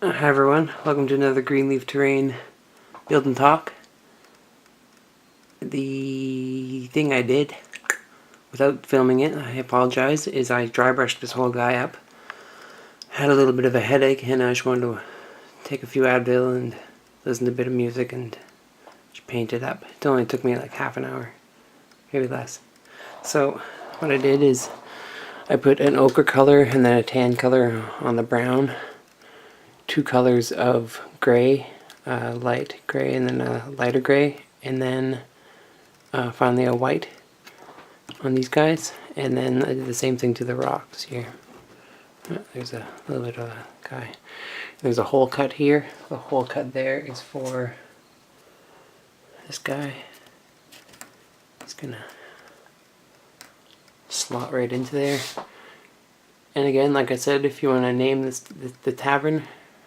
Hi everyone, welcome to another Greenleaf Terrain Build and Talk. The thing I did without filming it, I apologize, is I dry brushed this whole guy up. Had a little bit of a headache and I just wanted to take a few Advil and listen to a bit of music and just paint it up. It only took me like half an hour, maybe less. So what I did is I put an ochre color and then a tan color on the brown. 2 colors of gray, light gray and then a lighter gray, and then finally a white on these guys, and then I did the same thing to the rocks here. There's a little bit of a guy. There's a hole cut here. The hole cut there is for this guy. He's gonna slot right into there. And again, like I said, if you want to name this the tavern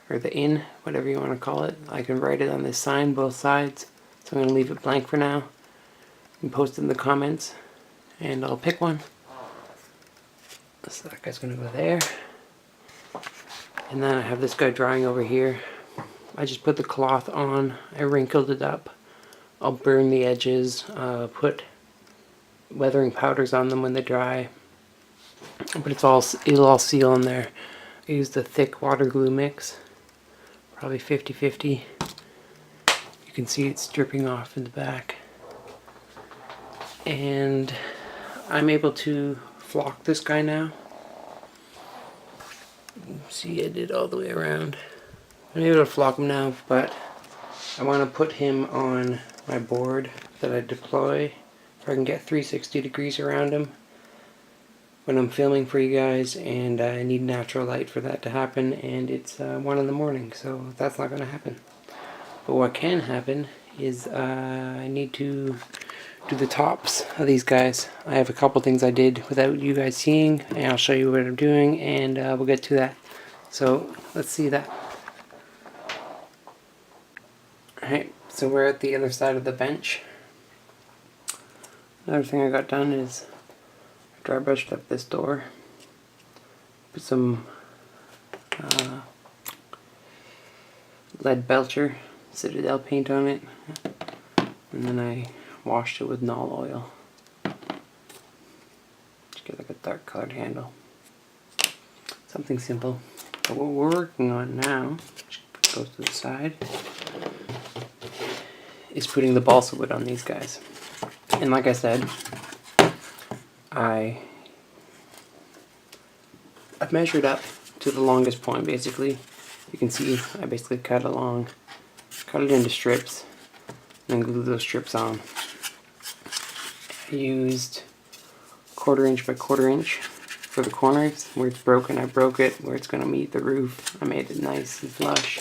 or the inn, whatever you want to call it, I can write it on this sign, both sides. So I'm going to leave it blank for now. You can post it in the comments, and I'll pick one. So that guy's going to go there. And then I have this guy drying over here. I just put the cloth on, I wrinkled it up. I'll burn the edges, put weathering powders on them when they dry. But it'll all seal in there. I used a thick water glue mix, probably 50-50. You can see it's dripping off in the back. And I'm able to flock this guy now. See, I did all the way around. I'm able to flock him now, but I want to put him on my board that I deploy, so I can get 360 degrees around him when I'm filming for you guys, and I need natural light for that to happen, and it's 1 in the morning, so that's not going to happen. But what can happen is I need to do the tops of these guys. I have a couple things I did without you guys seeing, and I'll show you what I'm doing, and we'll get to that. So let's see that. Alright, so we're at the other side of the bench. Another thing I got done is dry brushed up this door, put some lead belcher Citadel paint on it, and then I washed it with Null oil. Just get like a dark colored handle. Something simple. But what we're working on now, which goes to the side, is putting the balsa wood on these guys. And like I said, I've measured up to the longest point basically. You can see I basically cut it into strips, and then glued those strips on. I used 1/4 inch by 1/4 inch for the corners. Where it's broken, I broke it. Where it's going to meet the roof, I made it nice and flush.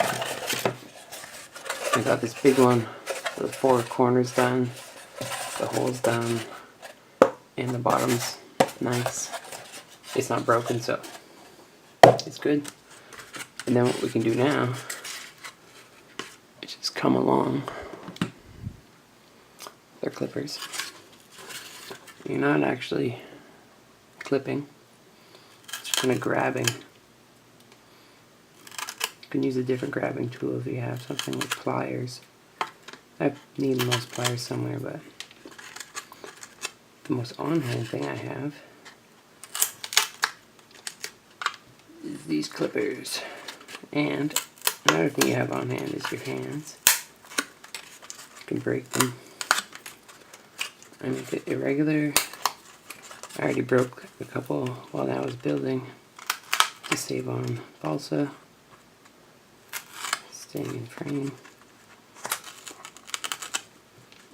I got this big one, the 4 corners done, the holes done, and the bottom's nice. It's not broken, so it's good. And then what we can do now is just come along with our clippers. You're not actually clipping, it's just kind of grabbing. You can use a different grabbing tool if you have something with pliers. I need most pliers somewhere, but the most on-hand thing I have is these clippers. And another thing you have on hand is your hands. You can break them. I make it irregular. I already broke a couple while I was building to save on balsa. Staying in frame.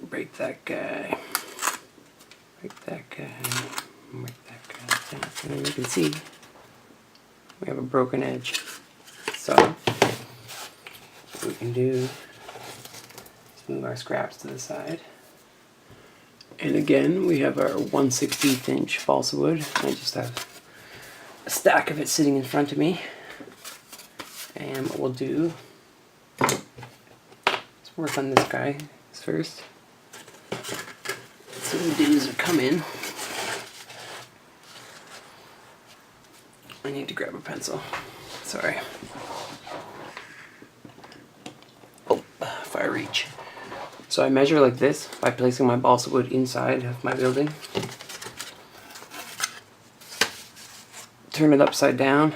Break that guy. Break that guy. Break that guy. And then you can see we have a broken edge. So what we can do is move our scraps to the side. And again, we have our 1/16 inch balsa wood. I just have a stack of it sitting in front of me. And what we'll do is work on this guy first. So what we do is we come in. I need to grab a pencil. Sorry. I reach. So I measure like this by placing my balsa wood inside of my building. Turn it upside down,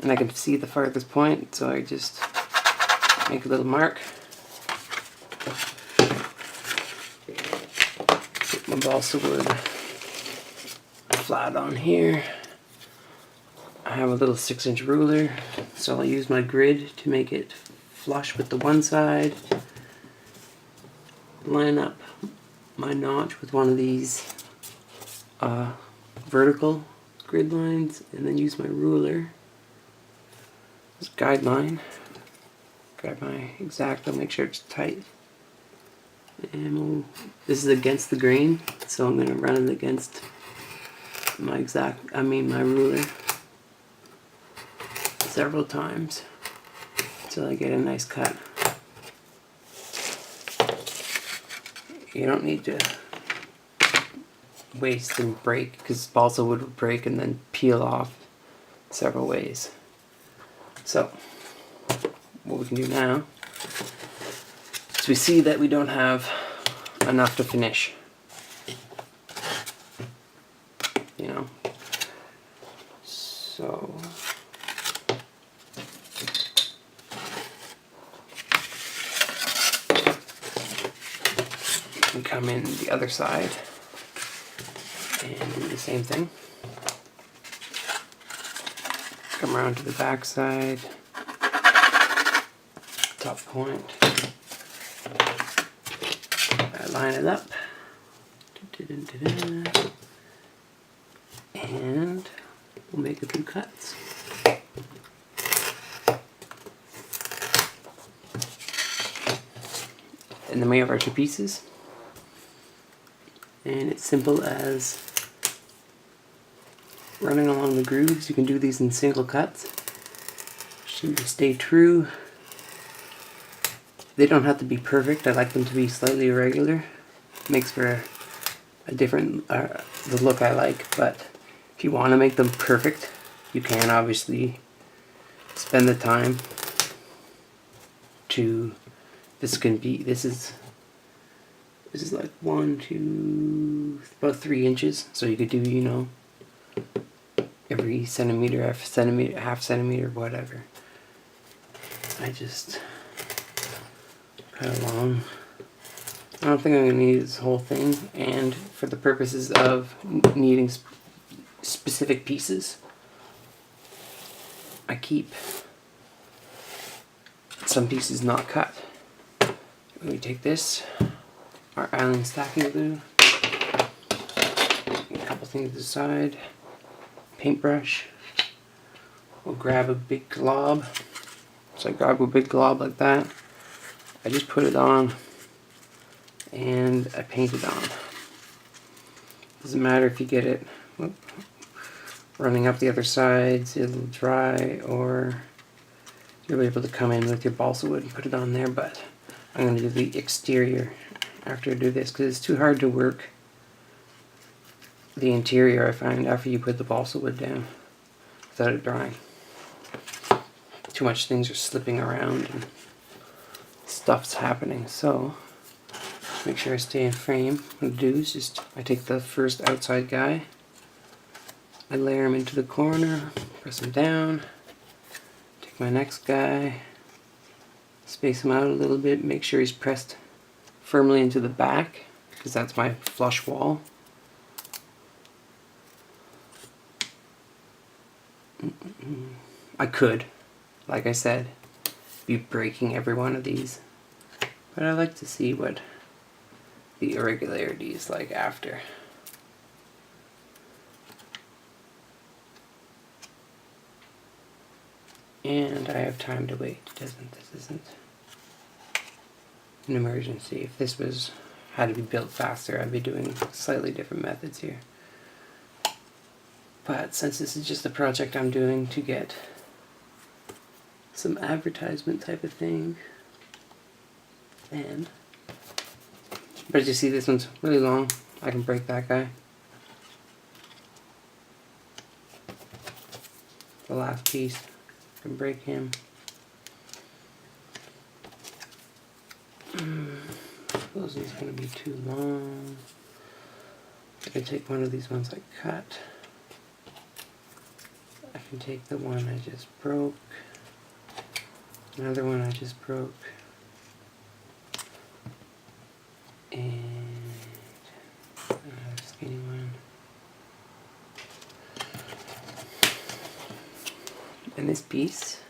and I can see the farthest point, so I just make a little mark. Put my balsa wood flat on here. I have a little 6-inch ruler, so I'll use my grid to make it flush with the one side. Line up my notch with one of these vertical grid lines, and then use my ruler as a guideline. Grab my X-Acto, make sure it's tight. And this is against the grain, so I'm going to run it against my my ruler several times until I get a nice cut. You don't need to waste and break, because balsa wood would break and then peel off several ways. So what we can do now is we see that we don't have enough to finish. You know, so we come in the other side and do the same thing. Come around to the back side, top point. I line it up. And we'll make a few cuts. And then we have our two pieces. And it's simple as running along the grooves. You can do these in single cuts. Should stay true. They don't have to be perfect. I like them to be slightly irregular. Makes for a different the look I like. But if you want to make them perfect, you can obviously spend the time to. This is like 1, 2, about 3 inches. So you could do, you know, every centimeter, half centimeter, whatever. I just cut along. I don't think I'm going to need this whole thing, and for the purposes of needing specific pieces, I keep some pieces not cut. We take this, our island stacking glue, a couple things to the side, paintbrush. We'll grab a big glob. So I grab a big glob like that. I just put it on and I paint it on. Doesn't matter if you get it running up the other sides, it'll dry, or you'll be able to come in with your balsa wood and put it on there, but I'm going to do the exterior after I do this, because it's too hard to work the interior, I find, after you put the balsa wood down without it drying. Too much things are slipping around and stuff's happening, so make sure I stay in frame. What I do is just, I take the first outside guy, I layer him into the corner, press him down, take my next guy, space him out a little bit, make sure he's pressed firmly into the back, because that's my flush wall. I could, like I said, be breaking every one of these, but I like to see what the irregularity is like after. And I have time to wait. This isn't an emergency. If this was had to be built faster, I'd be doing slightly different methods here. But since this is just a project I'm doing to get some advertisement type of thing, and but as you see, this one's really long. I can break that guy. The last piece, I can break him. Those ones are going to be too long. I can take one of these ones I cut. I can take the one I just broke. Another one I just broke. And another skinny one. And this piece,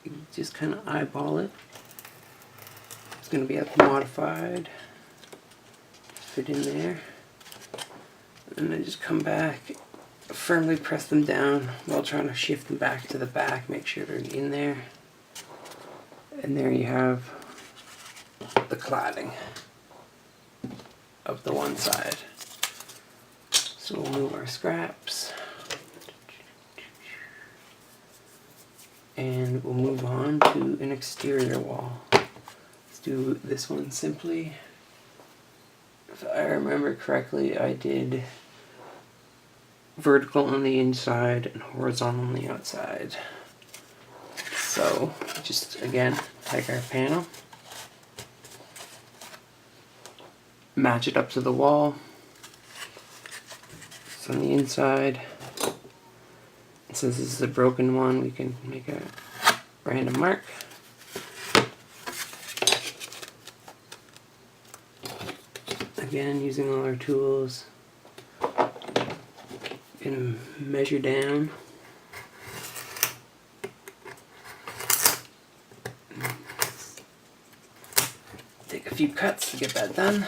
you just kind of eyeball it. It's going to be modified. Fit in there. And then just come back, firmly press them down while trying to shift them back to the back, make sure they're in there. And there you have the cladding of the one side. So we'll move our scraps. And we'll move on to an exterior wall. Let's do this one simply. If I remember correctly, I did vertical on the inside and horizontal on the outside. So just again, take our panel, match it up to the wall. So on the inside, and since this is a broken one, we can make a random mark. Again, using all our tools, gonna measure down. Take a few cuts to get that done.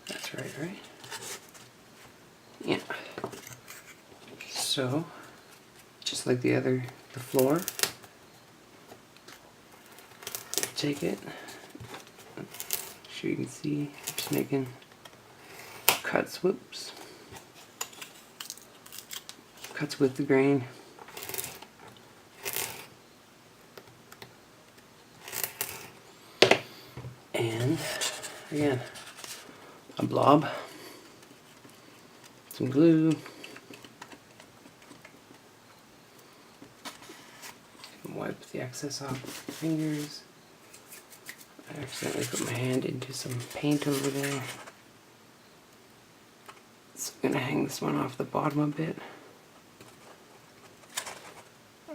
That's right? Yeah. So, just like the floor, take it. Sure you can see, I'm just making cuts, whoops. Cuts with the grain. And again, a blob, some glue, wipe the excess off with the fingers. I accidentally put my hand into some paint over there. So I'm going to hang this one off the bottom a bit.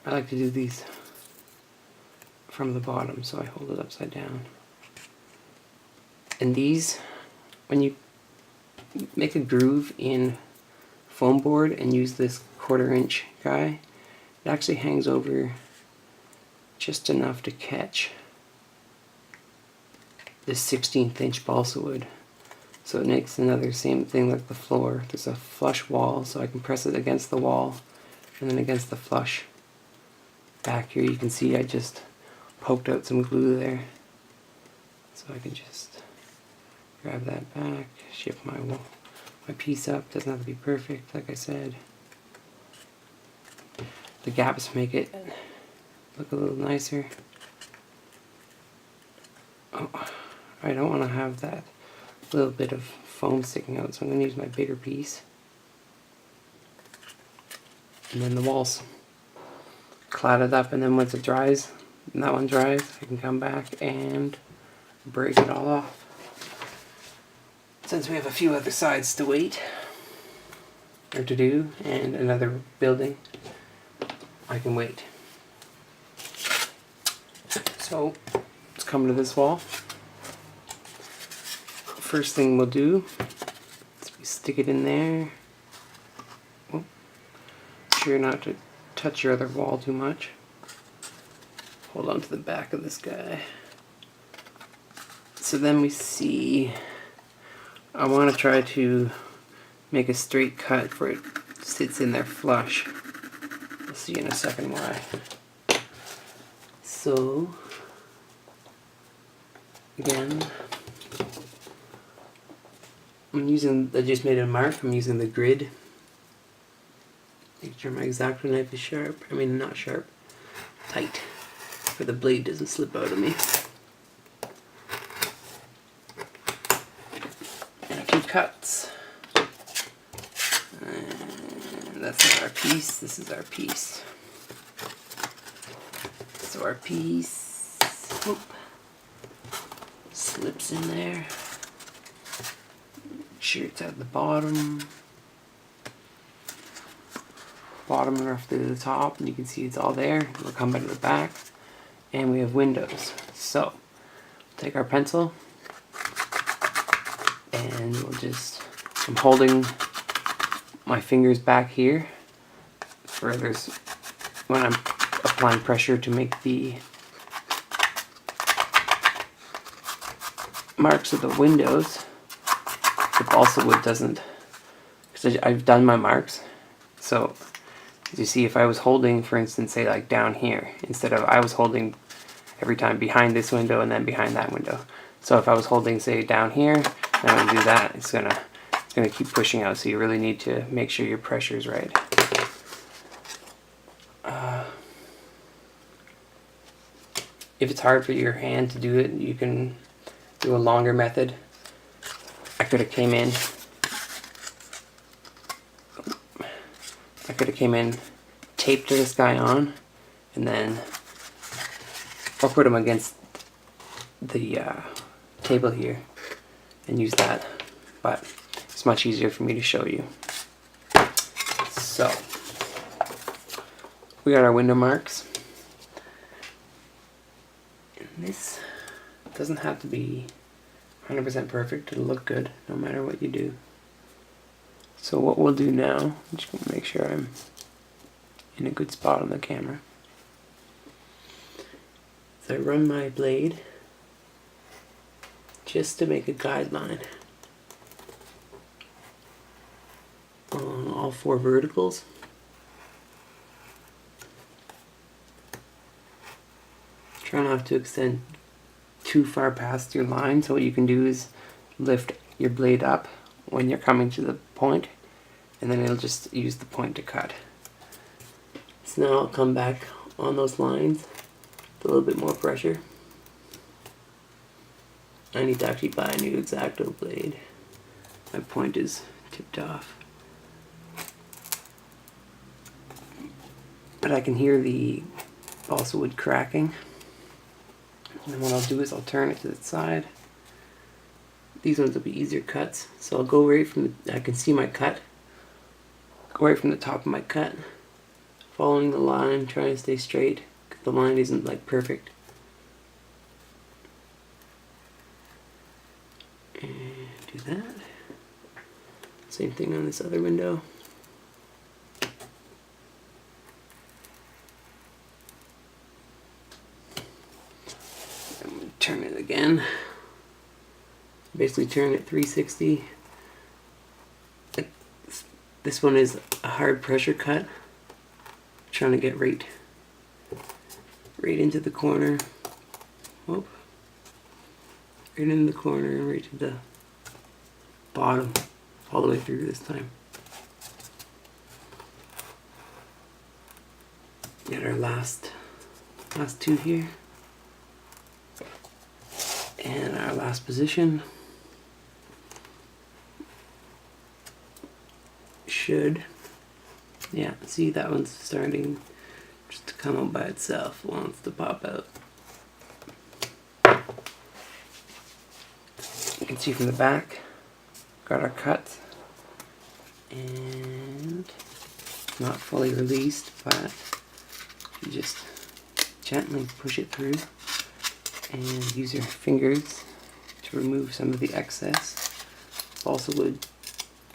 I like to do these from the bottom, so I hold it upside down. And these, when you make a groove in foam board and use this 1/4 inch guy, it actually hangs over just enough to catch this 16th inch balsa wood. So it makes another same thing like the floor. There's a flush wall, so I can press it against the wall and then against the flush. Back here you can see I just poked out some glue there. So I can just grab that back, shift my piece up. Doesn't have to be perfect, like I said. The gaps make it look a little nicer. Oh, I don't want to have that little bit of foam sticking out, so I'm going to use my bigger piece. And then the wall's clatted up, and then once it dries, and that one dries, I can come back and break it all off. Since we have a few other sides to wait, or to do, and another building, I can wait. So, let's come to this wall. First thing we'll do is we stick it in there. Oh, sure not to touch your other wall too much. Hold on to the back of this guy. So then we see, I want to try to make a straight cut where it sits in there flush. We'll see in a second why. So, again, I just made a mark. I'm using the grid. Make sure my X-Acto knife is sharp. I mean, not sharp, tight, where the blade doesn't slip out of me. And a few cuts. And that's not our piece. This is our piece. So our piece, whoop, slips in there. Make sure it's at the bottom. Bottom roughly to the top, and you can see it's all there. We'll come back to the back, and we have windows. So, take our pencil, and we'll just, I'm holding my fingers back here for there's, when I'm applying pressure to make the marks of the windows, the balsa wood doesn't, because I've done my marks. So, as you see, if I was holding, for instance, say like down here, instead of I was holding every time behind this window and then behind that window. So if I was holding, say, down here, and I'm going to do that, it's gonna keep pushing out. So you really need to make sure your pressure is right. If it's hard for your hand to do it, you can do a longer method. I could have came in, taped this guy on, and then, or put him against the table here and use that, but it's much easier for me to show you. So, we got our window marks. And this doesn't have to be 100% perfect. It'll look good no matter what you do. So what we'll do now, I'm just going to make sure I'm in a good spot on the camera. So I run my blade just to make a guideline on all four verticals. Try not to extend too far past your line, so what you can do is lift your blade up when you're coming to the point, and then it'll just use the point to cut. So now I'll come back on those lines with a little bit more pressure. I need to actually buy a new X-Acto blade. My point is tipped off. But I can hear the balsa wood cracking. And then what I'll do is I'll turn it to the side. These ones will be easier cuts. So I'll go right from the, I can see my cut. Go right from the top of my cut. Following the line, trying to stay straight, because the line isn't like perfect. And do that. Same thing on this other window. I'm going to turn it again. Basically turn it 360. This one is a hard pressure cut. Trying to get right into the corner. Whoop. Right into the corner, right to the bottom, all the way through this time. Get our last two here. And our last position should, yeah, see that one's starting just to come out by itself, wants to pop out. You can see from the back, got our cut, and not fully released, but you just gently push it through and use your fingers to remove some of the excess. Balsa wood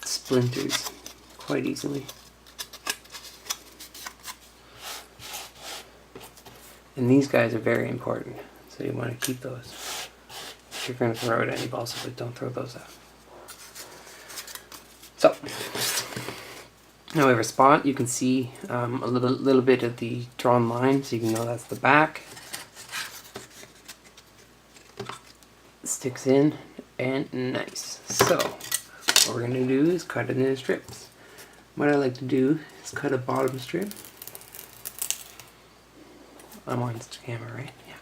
splinters quite easily. And these guys are very important, so you want to keep those. If you're going to throw out any balsa wood, don't throw those out. So, now we have a spot. You can see a little bit of the drawn line, so you can know that's the back. Sticks in, and nice. So, what we're going to do is cut it into strips. What I like to do is cut a bottom strip. I'm on camera, right? Yeah.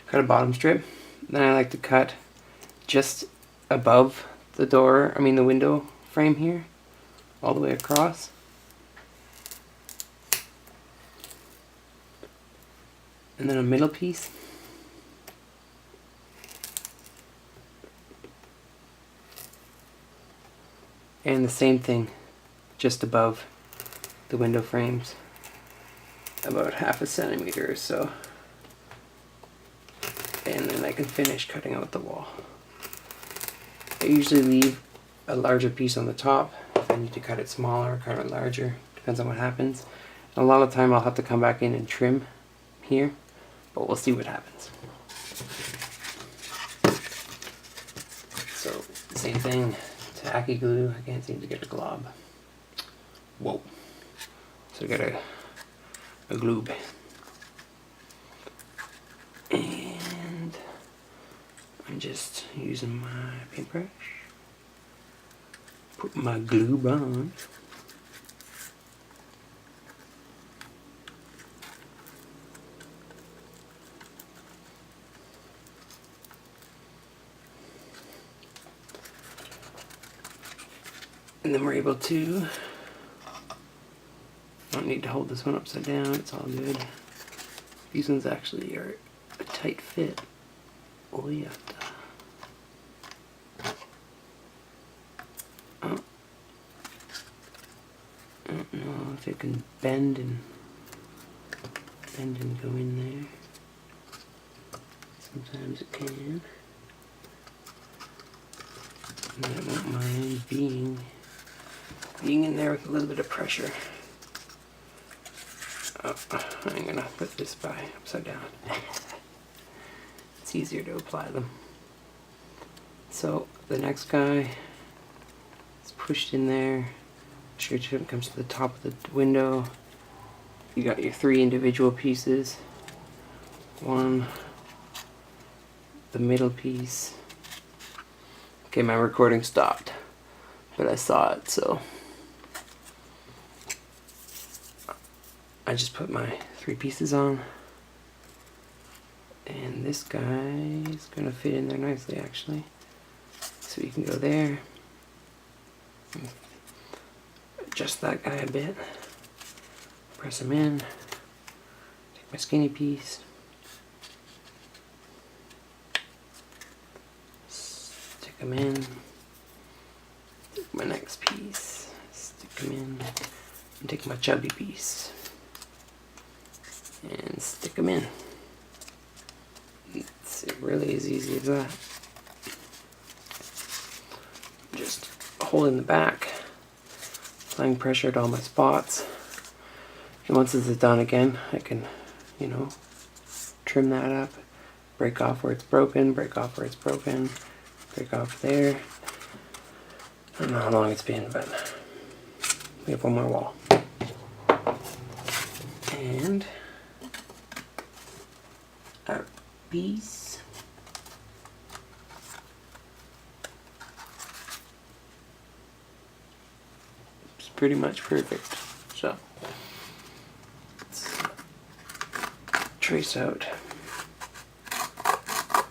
Cut a bottom strip. Then I like to cut just above the door, the window frame here, all the way across. And then a middle piece. And the same thing just above the window frames, about 1/2 centimeter or so. And then I can finish cutting out the wall. I usually leave a larger piece on the top if I need to cut it smaller or cut it larger, depends on what happens. And a lot of the time I'll have to come back in and trim here, but we'll see what happens. So, same thing, tacky glue. I can't seem to get a glob. Whoa. So I got a glue pen. And I'm just using my paintbrush. Put my glue on. And then we're able to, don't need to hold this one upside down, it's all good. These ones actually are a tight fit. Oh yeah. Oh. I don't know if it can bend and go in there. Sometimes it can. And I don't mind being in there with a little bit of pressure. Oh, I'm gonna put this upside down. It's easier to apply them. So the next guy is pushed in there. Sure, it comes to the top of the window. You got your 3 individual pieces. One, the middle piece. Okay, my recording stopped, but I saw it, so I just put my 3 pieces on, and this guy is going to fit in there nicely actually. So you can go there, adjust that guy a bit, press him in, take my skinny piece, stick him in, take my next piece, stick him in, and take my chubby piece and stick them in. It's really as easy as that. Just holding the back, applying pressure to all my spots, and once this is done again, I can, trim that up, break off where it's broken, break off where it's broken, break off there. I don't know how long it's been, but we have one more wall. And our piece. It's pretty much perfect. So let's trace out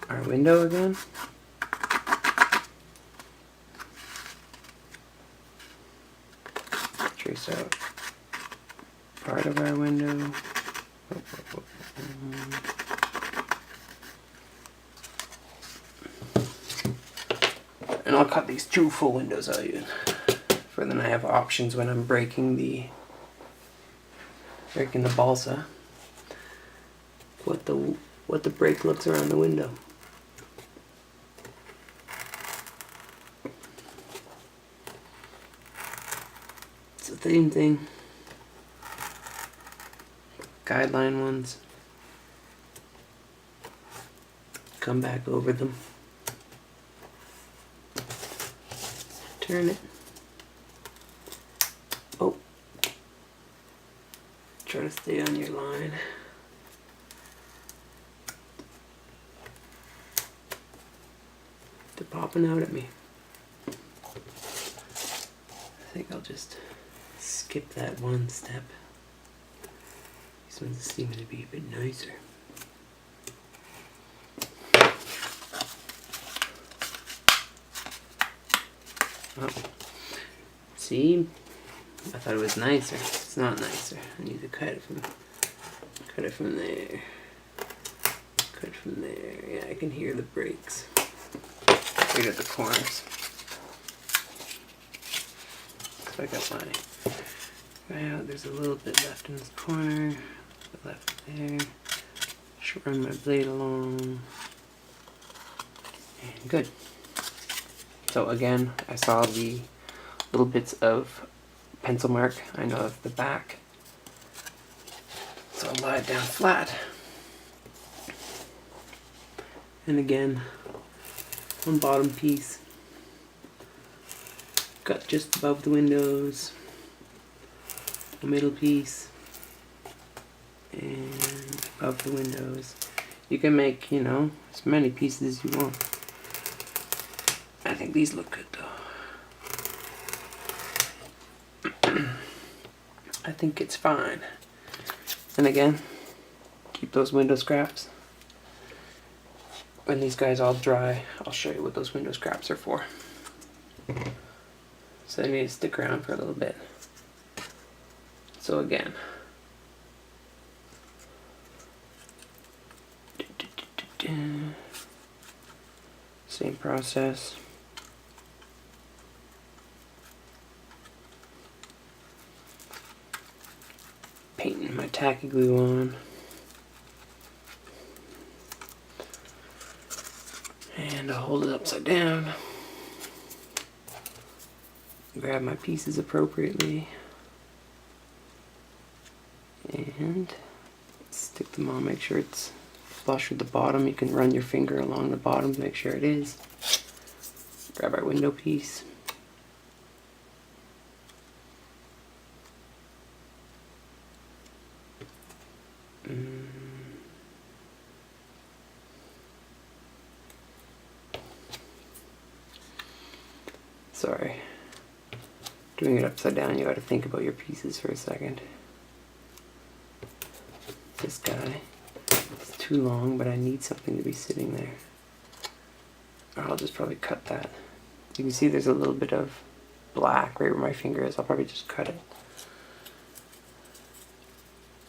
our window again. Trace out part of our window. And I'll cut these 2 full windows out even. For then I have options when I'm breaking the balsa. What the break looks around the window. It's the same thing. Guideline ones. Come back over them. Turn it. Oh. Try to stay on your line. They're popping out at me. I think I'll just skip that one step. These ones seem to be a bit nicer. Oh. See? I thought it was nicer. It's not nicer. I need to cut it from there. cut from there. Yeah, I can hear the brakes right at the corners. So I got my, well, there's a little bit left in this corner, left there. Just run my blade along. And good. So again, I saw the little bits of pencil mark. I know that's the back. So I'll lie it down flat. And again, one bottom piece cut just above the windows, a middle piece, and above the windows. You can make, you know, as many pieces as you want. I think these look good though. I think it's fine. And again, keep those window scraps. When these guys all dry, I'll show you what those window scraps are for. So they need to stick around for a little bit. So again, same process. Painting my tacky glue on. And I'll hold it upside down. Grab my pieces appropriately. And stick them on, make sure it's flush with the bottom. You can run your finger along the bottom to make sure it is. Grab our window piece. Sorry. Doing it upside down, you gotta think about your pieces for a second. This guy is too long, but I need something to be sitting there. Or I'll just probably cut that. You can see there's a little bit of black right where my finger is. I'll probably just cut it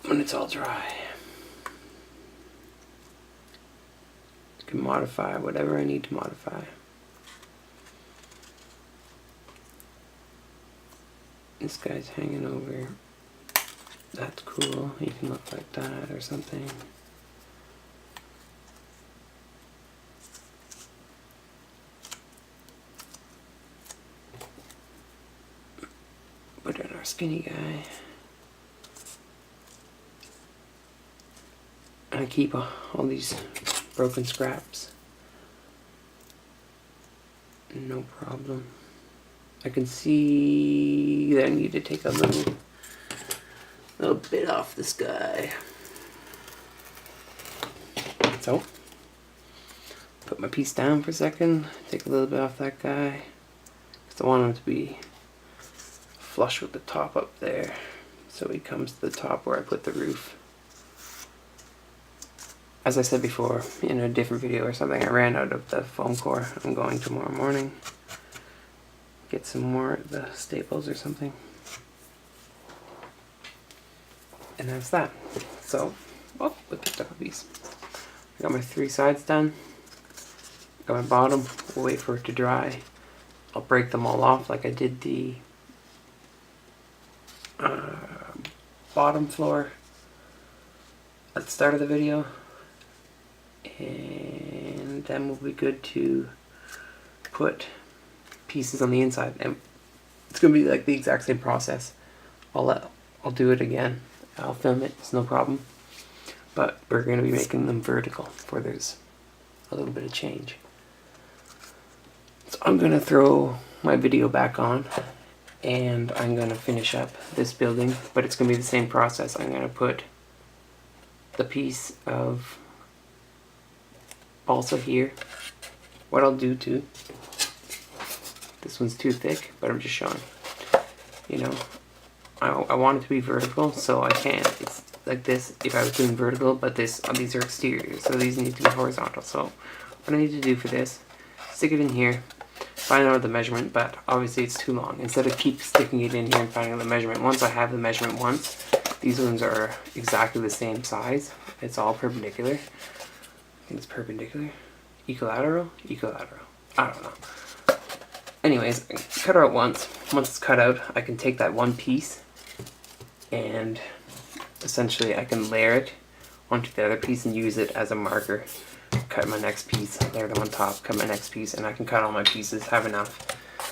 when it's all dry. You can modify whatever I need to modify. This guy's hanging over. That's cool. You can look like that or something. Put in our skinny guy. And I keep all these broken scraps. No problem. I can see that I need to take a little bit off this guy. So, put my piece down for a second, take a little bit off that guy, because I want him to be flush with the top up there, so he comes to the top where I put the roof. As I said before, in a different video or something, I ran out of the foam core. I'm going tomorrow morning. Get some more of the staples or something. And that's that. So, oh, we picked up a piece. I got my 3 sides done. Got my bottom. We'll wait for it to dry. I'll break them all off like I did the bottom floor at the start of the video. And then we'll be good to put pieces on the inside, and it's gonna be like the exact same process. I'll do it again. I'll film it. It's no problem. But we're gonna be making them vertical, for there's a little bit of change. So I'm gonna throw my video back on, and I'm gonna finish up this building. But it's gonna be the same process. I'm gonna put the piece of balsa here. What I'll do too. This one's too thick, but I'm just showing. You know, I want it to be vertical, so I can't. It's like this if I was doing vertical, but these are exterior, so these need to be horizontal. So what I need to do for this, stick it in here, find out the measurement, but obviously it's too long. Instead of keep sticking it in here and finding out the measurement, once I have the measurement once, these ones are exactly the same size. It's all perpendicular. think it's perpendicular. Equilateral? Equilateral. I don't know. Anyways, I cut her out once. Once it's cut out, I can take that one piece and essentially I can layer it onto the other piece and use it as a marker. Cut my next piece, layer it on top, cut my next piece, and I can cut all my pieces, have enough.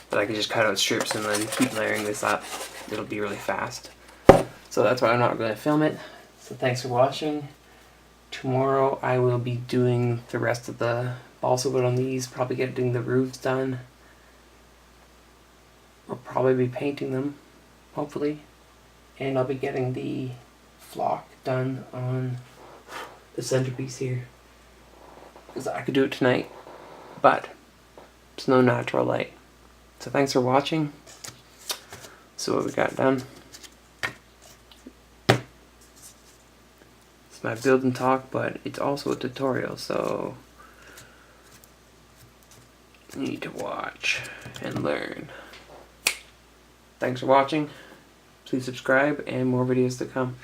But I can just cut out strips and then keep layering this up. It'll be really fast. So that's why I'm not going to film it. So thanks for watching. Tomorrow I will be doing the rest of the balsa wood on these, probably getting the roofs done. I'll probably be painting them, hopefully. And I'll be getting the flock done on the centerpiece here. Because I could do it tonight, but there's no natural light. So thanks for watching. So what we got done. It's my build and talk, but it's also a tutorial, so you need to watch and learn. Thanks for watching. Please subscribe and more videos to come.